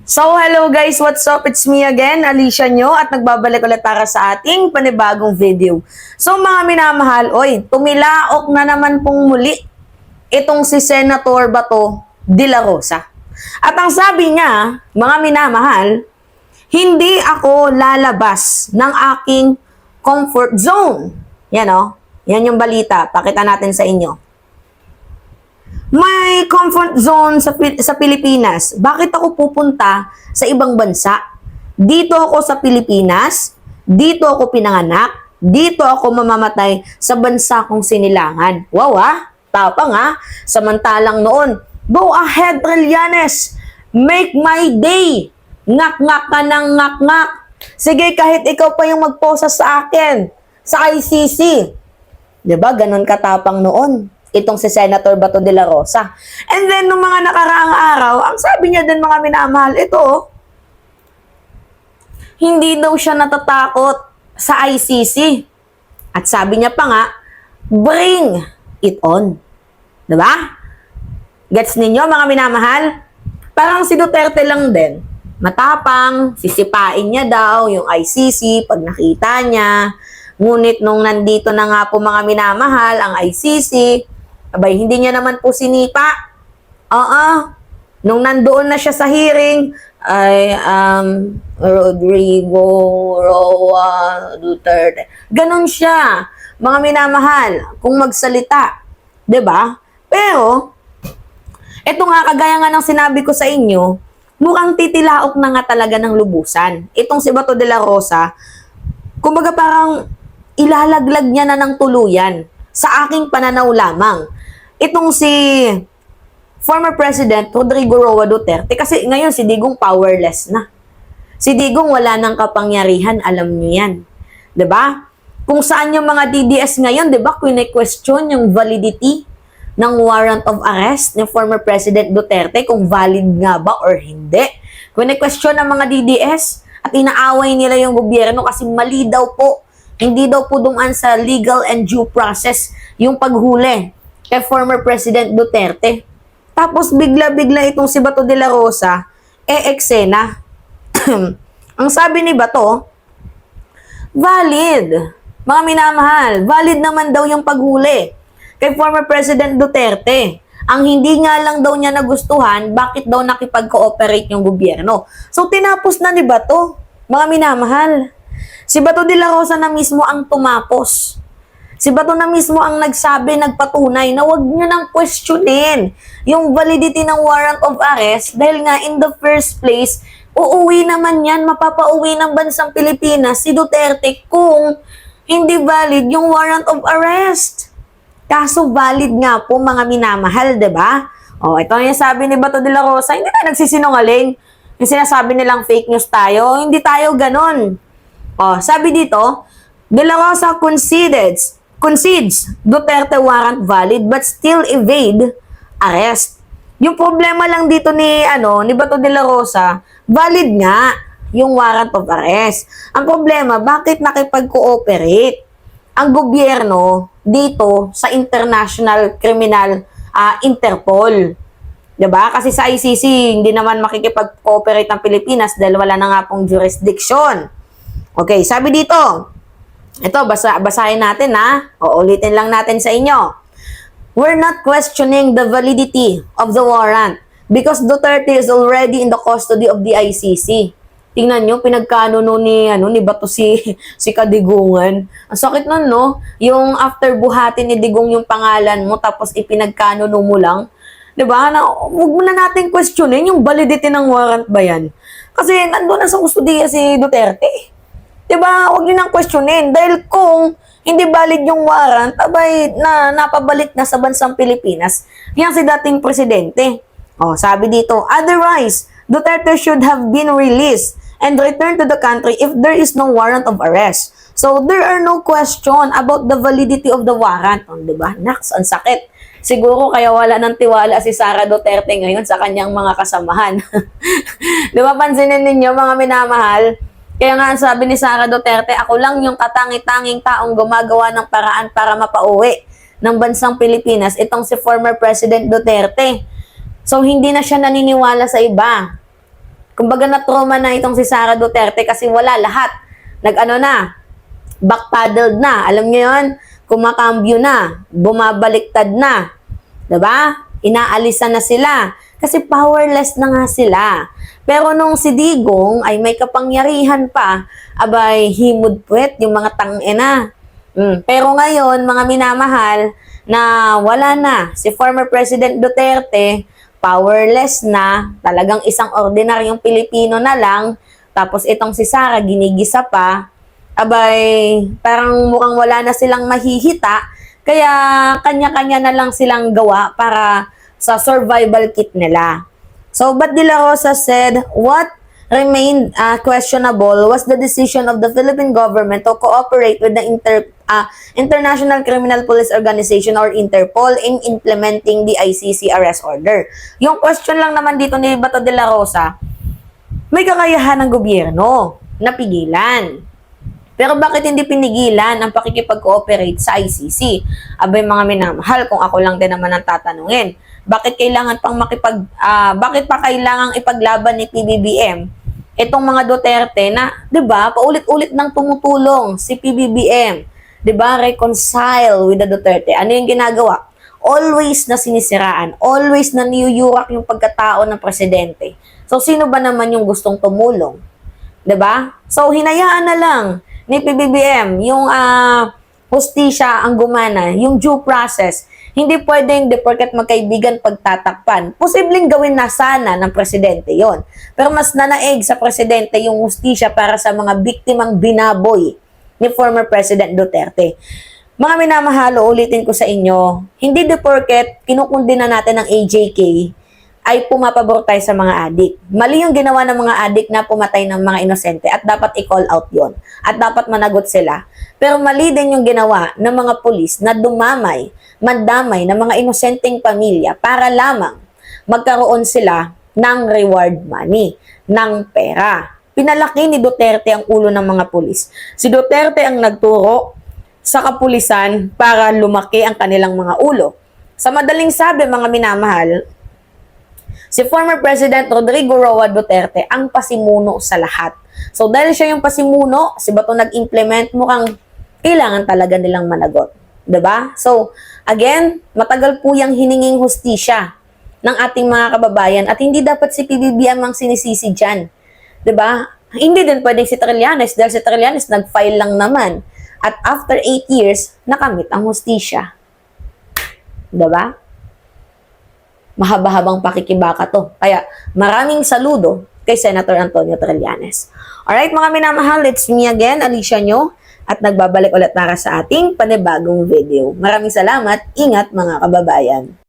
So, hello guys, what's up? It's me again, Alicia nyo, at nagbabalik ulit para sa ating panibagong video. So, mga minamahal, tumilaok na naman pong muli itong si Senator Bato de la Rosa. At ang sabi niya, mga minamahal, hindi ako lalabas ng aking comfort zone. Yan yan yung balita. Pakita natin sa inyo. May comfort zone sa Pilipinas. Bakit ako pupunta sa ibang bansa? Dito ako sa Pilipinas, dito ako pinanganak, dito ako mamamatay sa bansa kong sinilangan. Wow tapang Samantalang noon, go ahead Trillanes, make my day. Ngak-ngak ka ng ngak-ngak. Sige, kahit ikaw pa yung magposa sa akin, sa ICC. Diba, ganun katapang noon itong si Senator Bato de la Rosa. And then, nung mga nakaraang araw, ang sabi niya din mga minamahal, hindi daw siya natatakot sa ICC. At sabi niya pa nga, bring it on. Diba? Gets ninyo mga minamahal? Parang si Duterte lang din. Matapang, sisipain niya daw yung ICC pag nakita niya. Ngunit nung nandito na nga po mga minamahal, ang ICC, abay, hindi niya naman po sinipa. Nung nandoon na siya sa hearing, Rodrigo Roa Duterte. Ganon siya, mga minamahal, kung magsalita. 'Di ba? Pero, eto nga, kagaya nga ng sinabi ko sa inyo, mukhang titilaok na nga talaga ng lubusan. Itong si Bato de la Rosa, kumbaga parang ilalaglag niya na ng tuluyan sa aking pananaw lamang. Itong si former President Rodrigo Roa Duterte, kasi ngayon si Digong powerless na. Si Digong wala ng kapangyarihan, alam niyo yan. 'Di ba? Kung saan yung mga DDS ngayon, 'di ba, question yung validity ng warrant of arrest ni former President Duterte, kung valid nga ba or hindi. Question ng mga DDS at inaaway nila yung gobyerno kasi mali daw po. Hindi daw po dumaan sa legal and due process yung paghuli kay former President Duterte. Tapos bigla-bigla itong si Bato de la Rosa, eksena. Ang sabi ni Bato, valid. Mga minamahal, valid naman daw yung paghuli kay former President Duterte. Ang hindi nga lang daw niya nagustuhan, bakit daw nakipag-cooperate yung gobyerno. So tinapos na ni Bato, mga minamahal. Si Bato de la Rosa na mismo ang tumapos. Si Bato na mismo ang nagsabi, nagpatunay na huwag nyo nang questionin yung validity ng warrant of arrest dahil nga in the first place, uuwi naman yan, mapapauwi ng bansang Pilipinas si Duterte kung hindi valid yung warrant of arrest. Kaso valid nga po mga minamahal, diba? Ito yung sabi ni Bato de la Rosa, hindi tayo nagsisinungaling. Yung sinasabi nilang fake news tayo, hindi tayo ganon. Sabi dito, De la Rosa concedes Duterte warrant valid but still evade arrest. Yung problema lang dito ni Bato de la Rosa, valid nga yung warrant of arrest. Ang problema, bakit nakipag-cooperate ang gobyerno dito sa International Criminal Interpol? 'Di ba? Kasi sa ICC hindi naman makikipag-cooperate ang Pilipinas dahil wala na nga pong jurisdiction. Okay, sabi dito, ito, basahin natin ulitin lang natin sa inyo. We're not questioning the validity of the warrant because Duterte is already in the custody of the ICC. Tingnan nyo, pinagkanuno ni Bato si Kadigungan. Ang sakit nun, no? Yung after buhatin ni Digong yung pangalan mo tapos ipinagkanuno mo lang. 'Di ba? Huwag mo na natin questionin yung validity ng warrant ba yan. Kasi nandun na sa kustudiya si Duterte. Diba, huwag nyo nang questionin. Dahil kung hindi valid yung warrant, abay, napabalik na sa bansang Pilipinas. Yan si dating presidente. Sabi dito, otherwise, Duterte should have been released and returned to the country if there is no warrant of arrest. So, there are no question about the validity of the warrant. Diba? Naks, ang sakit. Siguro kaya wala ng tiwala si Sara Duterte ngayon sa kanyang mga kasamahan. Diba, pansinin ninyo, mga minamahal, kaya nga sabi ni Sara Duterte, ako lang yung katangi-tanging taong gumagawa ng paraan para mapauwi ng bansang Pilipinas. Itong si former President Duterte. So, hindi na siya naniniwala sa iba. Kumbaga na-trauma na itong si Sara Duterte kasi wala lahat. Nag-ano na, backpaddled na. Alam niyo yun? Kumakambyo na. Bumabaliktad na. Diba? Inaalisan na sila. Kasi powerless na nga sila. Pero nung si Digong ay may kapangyarihan pa, abay, himod puwet yung mga tangina. Pero ngayon, mga minamahal, na wala na. Si former President Duterte, powerless na, talagang isang ordinaryong Pilipino na lang, tapos itong si Sara, ginigisa pa, abay, parang mukhang wala na silang mahihita, kaya kanya-kanya na lang silang gawa para sa survival kit nila. So, Bat de la Rosa said, what remained questionable was the decision of the Philippine government to cooperate with the International Criminal Police Organization or Interpol in implementing the ICC arrest order. Yung question lang naman dito ni Bato de la Rosa, may kakayahan ng gobyerno na pigilan. Pero bakit hindi pinigilan ang pakikipag-cooperate sa ICC? Abay mga minamahal, kung ako lang din naman ang tatanungin, bakit kailangan pang bakit pa kailangang ipaglaban ni PBBM itong mga Duterte na, 'di ba, paulit-ulit nang tumutulong si PBBM, 'di ba, reconcile with the Duterte. Ano yung ginagawa? Always na sinisiraan, always na niyuyurak yung pagkatao ng presidente. So sino ba naman yung gustong tumulong? 'Di ba? So hinayaan na lang ni PBBM yung hustisya ang gumana, yung due process. Hindi pwedeng de porket magkaibigan pagtatakpan. Posibleng gawin na sana ng presidente yon. Pero mas nanaig sa presidente yung hustisya para sa mga biktimang binaboy ni former President Duterte. Mga minamahalo, ulitin ko sa inyo, hindi de porket kinukundina natin ng AJK ay pumapabor tayo sa mga adik. Mali yung ginawa ng mga adik na pumatay ng mga inosente at dapat i-call out yon. At dapat managot sila. Pero mali din yung ginawa ng mga pulis na mandamay ng mga inosenteng pamilya para lamang magkaroon sila ng reward money, ng pera. Pinalaki ni Duterte ang ulo ng mga pulis. Si Duterte ang nagturo sa kapulisan para lumaki ang kanilang mga ulo. Sa madaling sabi, mga minamahal, si former President Rodrigo Roa Duterte ang pasimuno sa lahat. So dahil siya yung pasimuno, si Bato nag-implement, mukhang kailangan talaga nilang managot. 'Di ba? So, again, matagal po yung hininging hustisya ng ating mga kababayan at hindi dapat si PBBM ang sinisisi dyan. 'Di ba? Hindi din pwedeng si Trillanes dahil si Trillanes nag-file lang naman. At after 8 years, nakamit ang hustisya. 'Di ba? Mahaba-habang pakikibaka to. Kaya maraming saludo kay Senator Antonio Trillanes. Alright mga minamahal, it's me again, Alicia Nyo, at nagbabalik ulit para sa ating panibagong video. Maraming salamat, ingat mga kababayan.